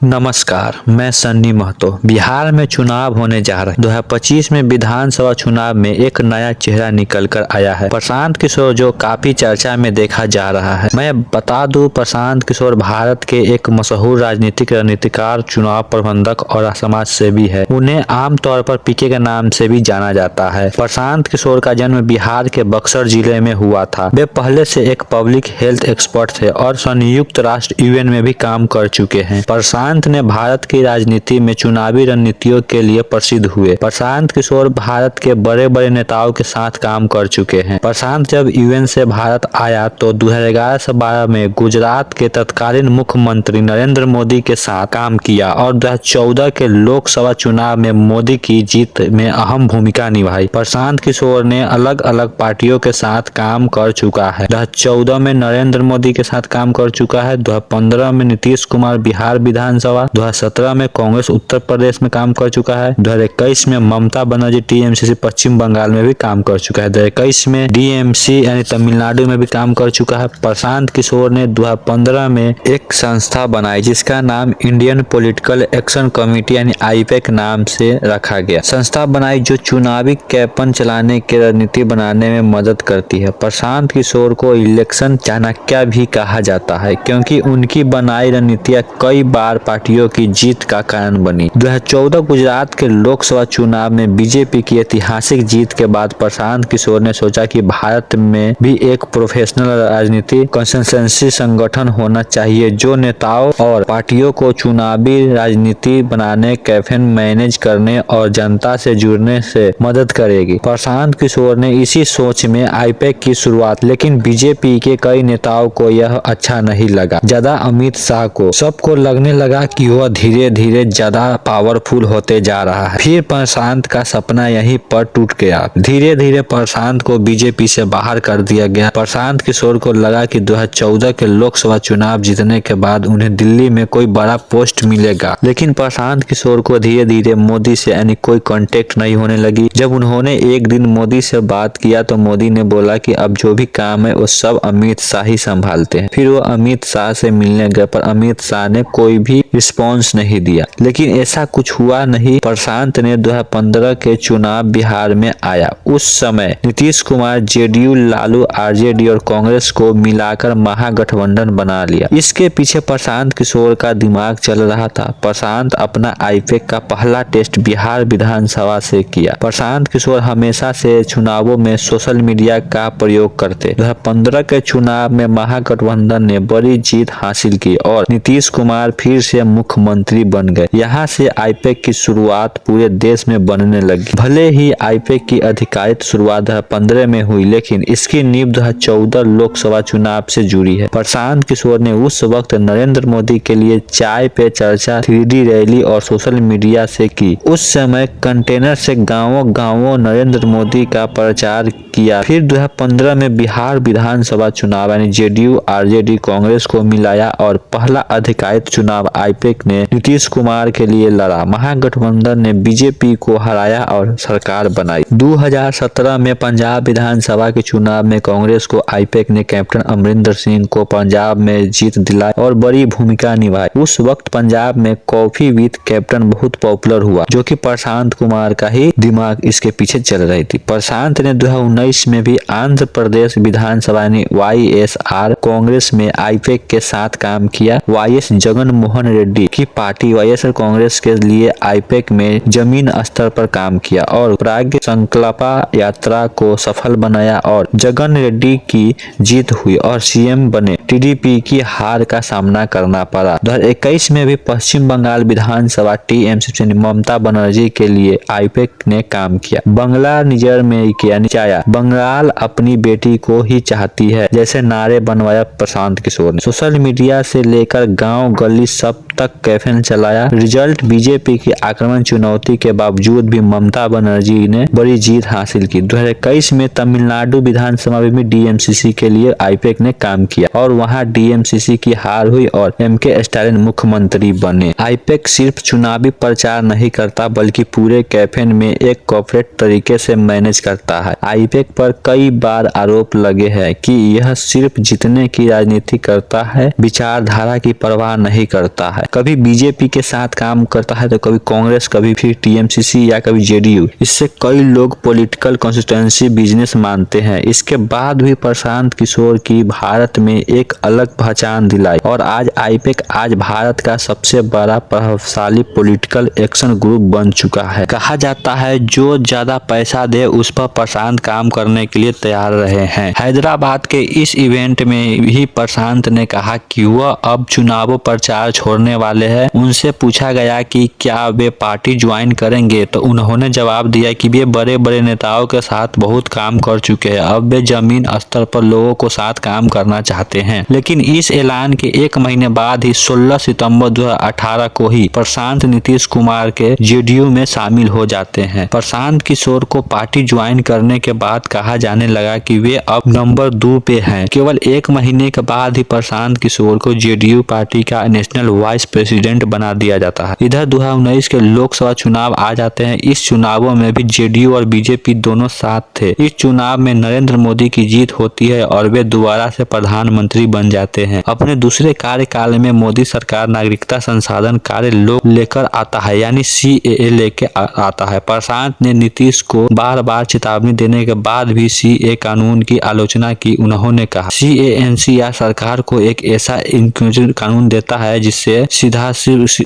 नमस्कार, मैं सन्नी महतो। बिहार में चुनाव होने जा रहे 2025 में विधानसभा चुनाव में एक नया चेहरा निकल कर आया है, प्रशांत किशोर, जो काफी चर्चा में देखा जा रहा है। मैं बता दूं, प्रशांत किशोर भारत के एक मशहूर राजनीतिक रणनीतिकार, चुनाव प्रबंधक और समाज सेवी है। उन्हें आमतौर पर पीके के नाम से भी जाना जाता है। प्रशांत किशोर का जन्म बिहार के बक्सर जिले में हुआ था। वे पहले से एक पब्लिक हेल्थ एक्सपर्ट थे और संयुक्त राष्ट्र यूएन में भी काम कर चुके हैं। प्रशांत ने भारत की राजनीति में चुनावी रणनीतियों के लिए प्रसिद्ध हुए। प्रशांत किशोर भारत के बड़े बड़े नेताओं के साथ काम कर चुके हैं। प्रशांत जब यूएन से भारत आया तो 2011 से 12 में गुजरात के तत्कालीन मुख्यमंत्री नरेंद्र मोदी के साथ काम किया और 2014 के लोकसभा चुनाव में मोदी की जीत में अहम भूमिका निभाई। प्रशांत किशोर ने अलग अलग पार्टियों के साथ काम कर चुका है। 2014 में नरेंद्र मोदी के साथ काम कर चुका है। 2015 में नीतीश कुमार बिहार विधानसभा, 2017 में कांग्रेस उत्तर प्रदेश में काम कर चुका है। 2021 में ममता बनर्जी टीएमसी पश्चिम बंगाल में भी काम कर चुका है। 2021 में डीएमसी यानी तमिलनाडु में भी काम कर चुका है। प्रशांत किशोर ने 2015 में एक संस्था बनाई जिसका नाम इंडियन पॉलिटिकल एक्शन कमेटी यानी आईपैक नाम से रखा गया। संस्था बनाई जो चुनावी कैंपेन चलाने की रणनीति बनाने में मदद करती है। प्रशांत किशोर को इलेक्शन चाणक्य भी कहा जाता है क्योंकि उनकी बनाई रणनीतियां कई बार पार्टियों की जीत का कारण बनी। 2014 गुजरात के लोकसभा चुनाव में बीजेपी की ऐतिहासिक जीत के बाद प्रशांत किशोर ने सोचा कि भारत में भी एक प्रोफेशनल राजनीति कंसिस्टेंसी संगठन होना चाहिए जो नेताओं और पार्टियों को चुनावी राजनीति बनाने, कैंपेन मैनेज करने और जनता से जुड़ने से मदद करेगी। प्रशांत किशोर ने इसी सोच में आईपैक की शुरुआत, लेकिन बीजेपी के कई नेताओं को यह अच्छा नहीं लगा। ज्यादा अमित शाह को सबको लगने लगा कि वह धीरे धीरे ज्यादा पावरफुल होते जा रहा है। फिर प्रशांत का सपना यहीं पर टूट गया। धीरे धीरे प्रशांत को बीजेपी से बाहर कर दिया गया। प्रशांत किशोर को लगा कि 2014 के लोकसभा चुनाव जीतने के बाद उन्हें दिल्ली में कोई बड़ा पोस्ट मिलेगा, लेकिन प्रशांत किशोर को धीरे धीरे मोदी से यानी कोई कांटेक्ट नहीं होने लगी। जब उन्होंने एक दिन मोदी से बात किया तो मोदी ने बोला कि अब जो भी काम है वो सब अमित शाह ही संभालते हैं। फिर वो अमित शाह से मिलने गए पर अमित शाह ने कोई भी रिस्पॉन्स नहीं दिया, लेकिन ऐसा कुछ हुआ नहीं। प्रशांत ने 2015 के चुनाव बिहार में आया। उस समय नीतीश कुमार जेडीयू, लालू आरजेडी और कांग्रेस को मिलाकर महागठबंधन बना लिया। इसके पीछे प्रशांत किशोर का दिमाग चल रहा था। प्रशांत अपना आईपैक का पहला टेस्ट बिहार विधानसभा से किया। प्रशांत किशोर हमेशा से चुनावों में सोशल मीडिया का प्रयोग करते। 2015 के चुनाव में महागठबंधन ने बड़ी जीत हासिल की और नीतीश कुमार फिर से मुख्यमंत्री बन गए। यहाँ से आईपैक की शुरुआत पूरे देश में बनने लगी। भले ही आईपैक की आधिकारिक शुरुआत 2015 में हुई, लेकिन इसकी नींव 2014 लोकसभा चुनाव से जुड़ी है। प्रशांत किशोर ने उस वक्त नरेंद्र मोदी के लिए चाय पे चर्चा, 3D रैली और सोशल मीडिया से की। उस समय कंटेनर से गाँवों गाँवों नरेंद्र मोदी का प्रचार किया। फिर 2015 में बिहार विधानसभा चुनाव यानी जेडीयू आरजेडी कांग्रेस को मिलाया और पहला आधिकारिक चुनाव आईपैक ने नीतीश कुमार के लिए लड़ा। महागठबंधन ने बीजेपी को हराया और सरकार बनाई। 2017 में पंजाब विधानसभा के चुनाव में कांग्रेस को आईपैक ने कैप्टन अमरिंदर सिंह को पंजाब में जीत दिलाई और बड़ी भूमिका निभाई। उस वक्त पंजाब में कॉफी विद कैप्टन बहुत पॉपुलर हुआ, जो कि प्रशांत कुमार का ही दिमाग इसके पीछे चल रही थी। प्रशांत ने 2019 में भी आंध्र प्रदेश विधानसभा यानी वाईएसआर कांग्रेस में आईपैक के साथ काम किया। वाईएस जगन मोहन रेड्डी की पार्टी वाईएसआर कांग्रेस के लिए आईपैक में जमीन स्तर पर काम किया और प्राज्ञ संकल्पा यात्रा को सफल बनाया और जगन रेड्डी की जीत हुई और सीएम बने। टीडीपी की हार का सामना करना पड़ा। 2021 में भी पश्चिम बंगाल विधानसभा टीएमसी ममता बनर्जी के लिए आईपैक ने काम किया। बंगला निजर में किया निचाया, बंगाल अपनी बेटी को ही चाहती है जैसे नारे बनवाया प्रशांत किशोर ने। सोशल मीडिया से लेकर गांव गली सब तक कैंपेन चलाया। रिजल्ट बीजेपी की आक्रमण चुनौती के बावजूद भी ममता बनर्जी ने बड़ी जीत हासिल की। 2021 में तमिलनाडु विधानसभा में डीएमसीसी के लिए आईपैक ने काम किया और वहां डीएमसीसी की हार हुई और एमके स्टालिन मुख्यमंत्री बने। आईपैक सिर्फ चुनावी प्रचार नहीं करता बल्कि पूरे कैंपेन में एक कॉर्पोरेट तरीके से मैनेज करता है। आईपैक पर कई बार आरोप लगे हैं कि यह सिर्फ जीतने की राजनीति करता है, विचारधारा की परवाह नहीं करता है। कभी बीजेपी के साथ काम करता है तो कभी कांग्रेस, कभी फिर टीएमसीसी या कभी जेडीयू। इससे कई लोग पॉलिटिकल कंसिस्टेंसी बिजनेस मानते हैं। इसके बाद भी प्रशांत किशोर की भारत में एक अलग पहचान दिलाई और आज आईपैक आज भारत का सबसे बड़ा प्रभावशाली पॉलिटिकल एक्शन ग्रुप बन चुका है। कहा जाता है जो ज्यादा पैसा दे उस पर प्रशांत काम करने के लिए तैयार रहे हैं। हैदराबाद के इस इवेंट में भी प्रशांत ने कहा कि वह अब चुनावों प्रचार छोड़ने वाले हैं। उनसे पूछा गया कि क्या वे पार्टी ज्वाइन करेंगे तो उन्होंने जवाब दिया कि वे बड़े बड़े नेताओं के साथ बहुत काम कर चुके हैं, अब वे जमीन स्तर पर लोगों को साथ काम करना चाहते हैं। लेकिन इस ऐलान के एक महीने बाद ही 16 सितंबर 2018 को ही प्रशांत नीतीश कुमार के जेडीयू में शामिल हो जाते हैं। प्रशांत किशोर को पार्टी ज्वाइन करने के बाद कहा जाने लगा कि वे अब नंबर 2 पे हैं। केवल एक महीने के बाद ही प्रशांत किशोर को जेडीयू पार्टी का नेशनल वाइस प्रेसिडेंट बना दिया जाता है। इधर 2019 के लोकसभा चुनाव आ जाते हैं। इस चुनावों में भी जेडीयू और बीजेपी दोनों साथ थे। इस चुनाव में नरेंद्र मोदी की जीत होती है और वे दोबारा से प्रधानमंत्री बन जाते हैं। अपने दूसरे कार्यकाल में मोदी सरकार नागरिकता संशोधन कार्य लोग लेकर आता है, यानी सीएए लेके आता है। प्रशांत ने नीतीश को बार बार चेतावनी देने के बाद भी सीए कानून की आलोचना की। उन्होंने कहा सीएएनसी या सरकार को एक ऐसा इंक्लूसिव कानून देता है जिससे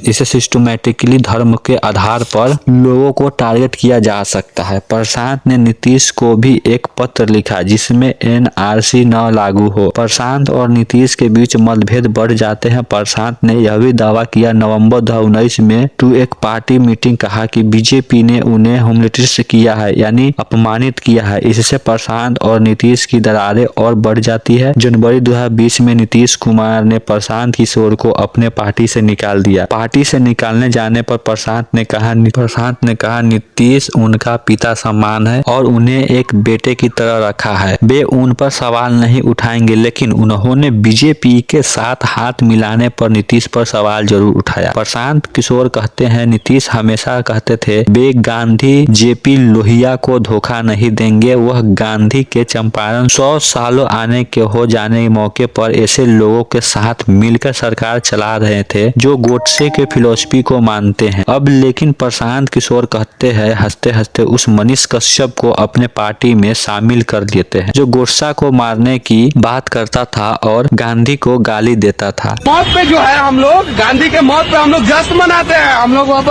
इसे सिस्टमैटिकली धर्म के आधार पर लोगों को टारगेट किया जा सकता है। प्रशांत ने नीतीश को भी एक पत्र लिखा जिसमें एनआरसी न लागू हो। प्रशांत और नीतीश के बीच मतभेद बढ़ जाते हैं। प्रशांत ने यह भी दावा किया नवंबर 2019 में एक पार्टी मीटिंग कहा कि बीजेपी ने उन्हें ह्यूमिलिटेट किया है, यानी अपमानित किया है। इससे प्रशांत और नीतीश की दरारें और बढ़ जाती है। जनवरी 2020 में नीतीश कुमार ने प्रशांत किशोर को अपने पार्टी से निकाल दिया। पार्टी से निकालने जाने पर प्रशांत ने कहा नीतीश उनका पिता समान है और उन्हें एक बेटे की तरह रखा है। वे उन पर सवाल नहीं उठाएंगे, लेकिन उन्होंने बीजेपी के साथ हाथ मिलाने पर नीतीश पर सवाल जरूर उठाया। प्रशांत किशोर कहते हैं नीतीश हमेशा कहते थे वे गांधी जेपी लोहिया को धोखा नहीं देंगे। वह गांधी के चंपारण 100 सालों आने के हो जाने के मौके पर ऐसे लोगों के साथ मिलकर सरकार चला रहे थे जो गोडसे के फिलॉसफी को मानते हैं। अब लेकिन प्रशांत किशोर कहते हैं हंसते हंसते उस मनीष कश्यप को अपने पार्टी में शामिल कर लेते हैं जो गोडसे को मारने की बात करता था और गांधी को गाली देता था। मौत पे जो है हम लोग गांधी के मौत पे हम लोग जश्न मनाते हैं। हम लोग अब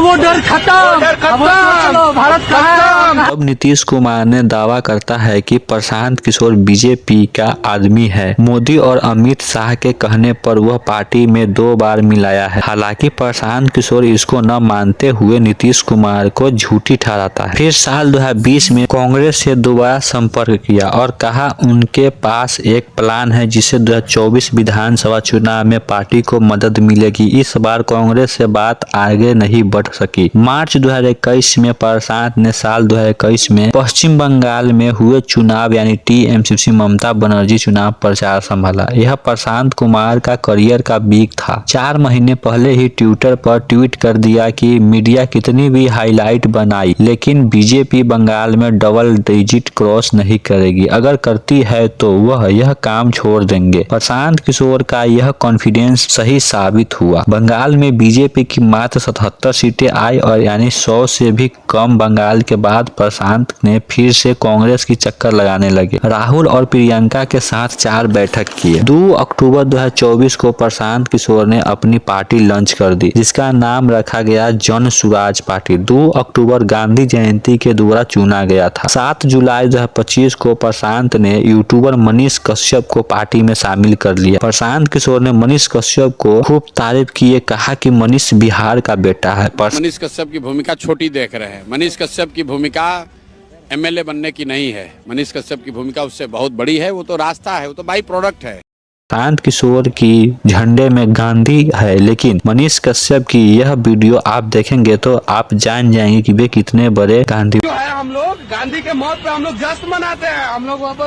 वो डर खत्म, भारत खत्म। अब नीतीश कुमार ने दावा करता है कि प्रशांत किशोर बीजेपी का आदमी है। मोदी और अमित शाह के कहने पर वह पार्टी में 2 बार मिलाया है। हालांकि प्रशांत किशोर इसको न मानते हुए नीतीश कुमार को झूठी ठहराता है। फिर साल 2020 में कांग्रेस से दोबारा संपर्क किया और कहा उनके पास एक प्लान है जिससे 2024 विधानसभा चुनाव में पार्टी को मदद मिलेगी। इस बार कांग्रेस से बात आगे नहीं बढ़ सकी। मार्च 2021 में प्रशांत ने साल 2021 में पश्चिम बंगाल में हुए चुनाव यानी टीएमसीसी ममता बनर्जी चुनाव प्रचार संभाला। यह प्रशांत कुमार का करियर का बीक था। 4 महीने पहले ही ट्विटर पर ट्वीट कर दिया कि मीडिया कितनी भी हाईलाइट बनाई लेकिन बीजेपी बंगाल में डबल डिजिट क्रॉस नहीं करेगी। अगर करती है तो वह यह काम छोड़ देंगे। प्रशांत किशोर का यह कॉन्फिडेंस सही साबित हुआ। बंगाल में बीजेपी की मात्र 77 सीटें आई और यानी 100 से भी कम बंगाल के बाद प्रशांत ने फिर से कांग्रेस की चक्कर लगाने लगे। राहुल और प्रियंका के साथ 4 बैठक किए। 2 अक्टूबर 2024 को प्रशांत किशोर ने अपनी पार्टी लॉन्च कर दी जिसका नाम रखा गया जन स्वराज पार्टी। 2 अक्टूबर गांधी जयंती के द्वारा चुना गया था। 7 जुलाई 2025 को प्रशांत ने यूट्यूबर मनीष कश्यप को पार्टी में शामिल कर लिया। प्रशांत किशोर ने मनीष कश्यप को खूब तारीफ किए, कहा कि मनीष बिहार का बेटा है। मनीष कश्यप की भूमिका छोटी देख रहे हैं। मनीष कश्यप की भूमिका एमएलए बनने की नहीं है। मनीष कश्यप की भूमिका उससे बहुत बड़ी है। वो तो रास्ता है, वो तो बाई प्रोडक्ट है। प्रशांत किशोर की झंडे में गांधी है, लेकिन मनीष कश्यप की यह वीडियो आप देखेंगे तो आप जान जाएंगे कि वे कितने बड़े गांधी जो है। हम लोग गांधी के मौत पे हम लोग जश्न मनाते हैं। हम लोग अब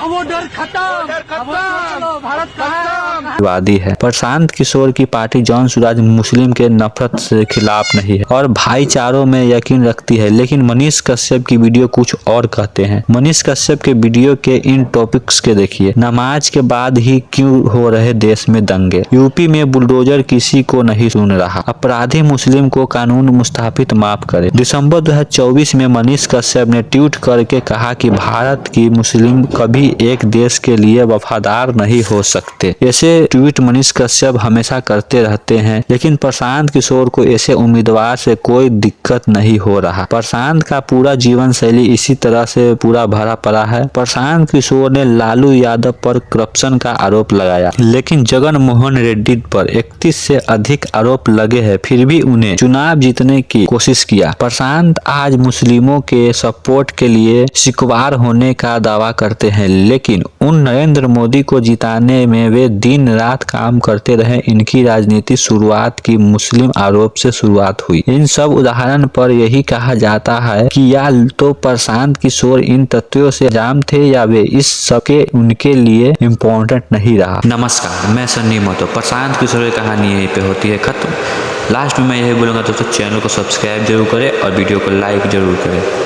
वो डर खत्म, भारत खत्म वादी है। प्रशांत किशोर की पार्टी जन स्वराज मुस्लिम के नफरत से खिलाफ नहीं है और भाईचारों में यकीन रखती है। लेकिन मनीष कश्यप की वीडियो कुछ और कहते हैं। मनीष कश्यप के वीडियो के इन टॉपिक्स के देखिए। नमाज के बाद ही क्यों हो रहे देश में दंगे। यूपी में बुलडोजर किसी को नहीं सुन रहा, अपराधी मुस्लिम को कानून मुस्ताफिज माफ करे। दिसंबर 2024 में मनीष कश्यप ने ट्वीट करके कहा कि भारत की मुस्लिम कभी एक देश के लिए वफादार नहीं हो सकते। ऐसे ट्वीट मनीष कश्यप हमेशा करते रहते हैं, लेकिन प्रशांत किशोर को ऐसे उम्मीदवार से कोई दिक्कत नहीं हो रहा। प्रशांत का पूरा जीवन शैली इसी तरह से पूरा भरा पड़ा है। प्रशांत किशोर ने लालू यादव पर करप्शन का आरोप लगाया, लेकिन जगन मोहन रेड्डी पर 31 से अधिक आरोप लगे हैं, फिर भी उन्हें चुनाव जीतने की कोशिश किया। प्रशांत आज मुस्लिमों के सपोर्ट के लिए सिकवार होने का दावा करते हैं, लेकिन उन नरेंद्र मोदी को जिताने में वे दिन रात काम करते रहे। इनकी राजनीति शुरुआत की मुस्लिम आरोप से शुरुआत हुई। इन सब उदाहरण पर यही कहा जाता है कि या तो प्रशांत किशोर इन तथ्यों से जाम थे या वे इस सबके उनके लिए इम्पोर्टेंट नहीं रहा। नमस्कार, मैं सन्नी महतो। प्रशांत किशोर की कहानी यहीं पे होती है खत्म। लास्ट में मैं यही बोलूँगा दोस्तों, चैनल को सब्सक्राइब जरूर करें और वीडियो को लाइक जरूर करें।